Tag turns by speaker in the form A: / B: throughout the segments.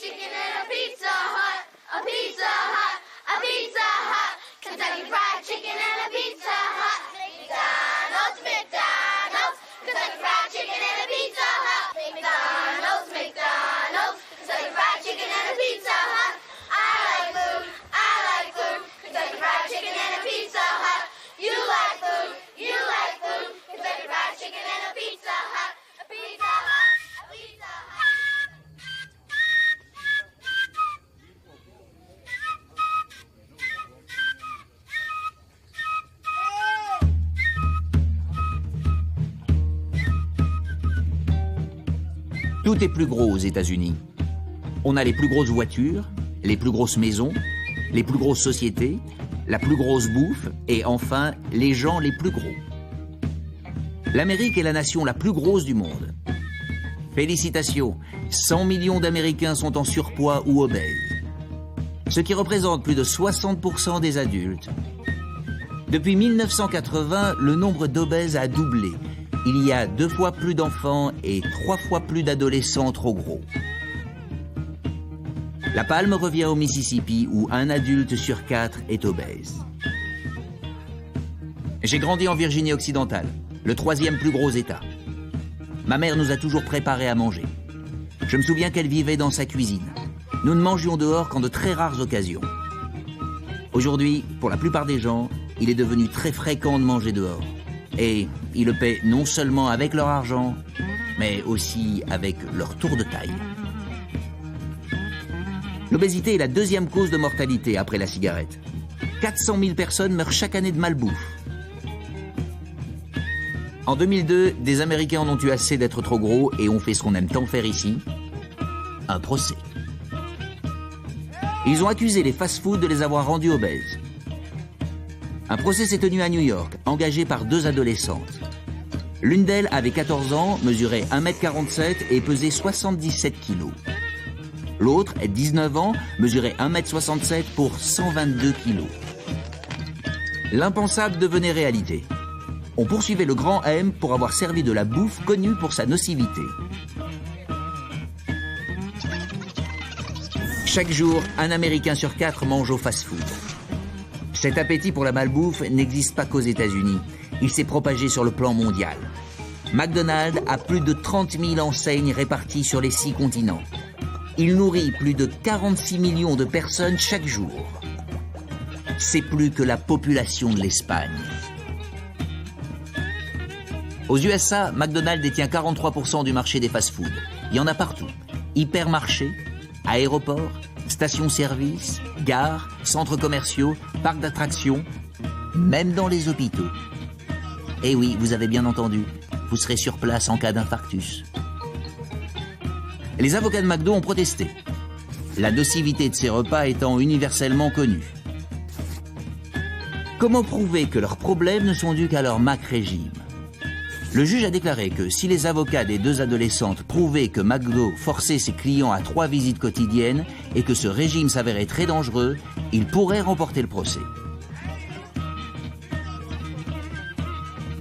A: chicken and a Pizza Hut, a Pizza Hut, a Pizza Hut. Kentucky Fried Chicken and a Pizza Hut. McDonald's, McDonald's, Kentucky Fried Chicken and a Pizza Hut. McDonald's, McDonald's, Kentucky Fried Chicken and a Pizza Hut. I like food, Kentucky Fried Chicken and a Pizza Hut. You like food, Kentucky Fried Chicken and a Pizza Hut. A Pizza Hut, a Pizza Hut.
B: Tout est plus gros aux États-Unis. On a les plus grosses voitures, les plus grosses maisons, les plus grosses sociétés, la plus grosse bouffe et enfin les gens les plus gros. L'Amérique est la nation la plus grosse du monde. Félicitations, 100 millions d'Américains sont en surpoids ou obèses, ce qui représente plus de 60% des adultes. Depuis 1980, le nombre d'obèses a doublé. Il y a 2 fois plus d'enfants et 3 fois plus d'adolescents trop gros. La palme revient au Mississippi où 1 adulte sur 4 est obèse. J'ai grandi en Virginie occidentale, le 3e plus gros État. Ma mère nous a toujours préparé à manger. Je me souviens qu'elle vivait dans sa cuisine. Nous ne mangions dehors qu'en de très rares occasions. Aujourd'hui, pour la plupart des gens, il est devenu très fréquent de manger dehors. Et ils le paient non seulement avec leur argent, mais aussi avec leur tour de taille. L'obésité est la 2e cause de mortalité après la cigarette. 400 000 personnes meurent chaque année de malbouffe. En 2002, des Américains en ont eu assez d'être trop gros et ont fait ce qu'on aime tant faire ici, un procès. Ils ont accusé les fast-foods de les avoir rendus obèses. Un procès s'est tenu à New York, engagé par 2 adolescentes. L'une d'elles avait 14 ans, mesurait 1m47 et pesait 77 kg. L'autre, 19 ans, mesurait 1m67 pour 122 kg. L'impensable devenait réalité. On poursuivait le grand M pour avoir servi de la bouffe connue pour sa nocivité. Chaque jour, un Américain sur 4 mange au fast-food. Cet appétit pour la malbouffe n'existe pas qu'aux États-Unis. Il s'est propagé sur le plan mondial. McDonald's a plus de 30 000 enseignes réparties sur les 6 continents. Il nourrit plus de 46 millions de personnes chaque jour. C'est plus que la population de l'Espagne. Aux USA, McDonald's détient 43% du marché des fast-foods. Il y en a partout. Hypermarchés, aéroports, stations-service, gares, centres commerciaux, parcs d'attractions, même dans les hôpitaux. Eh oui, vous avez bien entendu, vous serez sur place en cas d'infarctus. Les avocats de McDo ont protesté, la nocivité de ces repas étant universellement connue. Comment prouver que leurs problèmes ne sont dus qu'à leur Mac-régime ? Le juge a déclaré que si les avocats des 2 adolescentes prouvaient que McDo forçait ses clients à 3 visites quotidiennes et que ce régime s'avérait très dangereux, ils pourraient remporter le procès.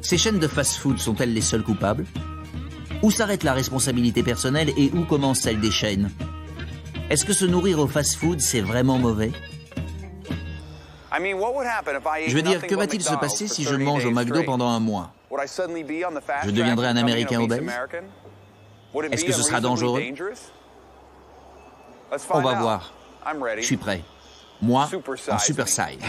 B: Ces chaînes de fast-food sont-elles les seules coupables ? Où s'arrête la responsabilité personnelle et où commence celle des chaînes ? Est-ce que se nourrir au fast-food, c'est vraiment mauvais ? Je veux dire, que va-t-il se passer si je mange au McDo pendant un mois ? Je deviendrai un Américain obèse ? Est-ce que ce sera dangereux ? On va voir. Je suis prêt. Moi, en super size.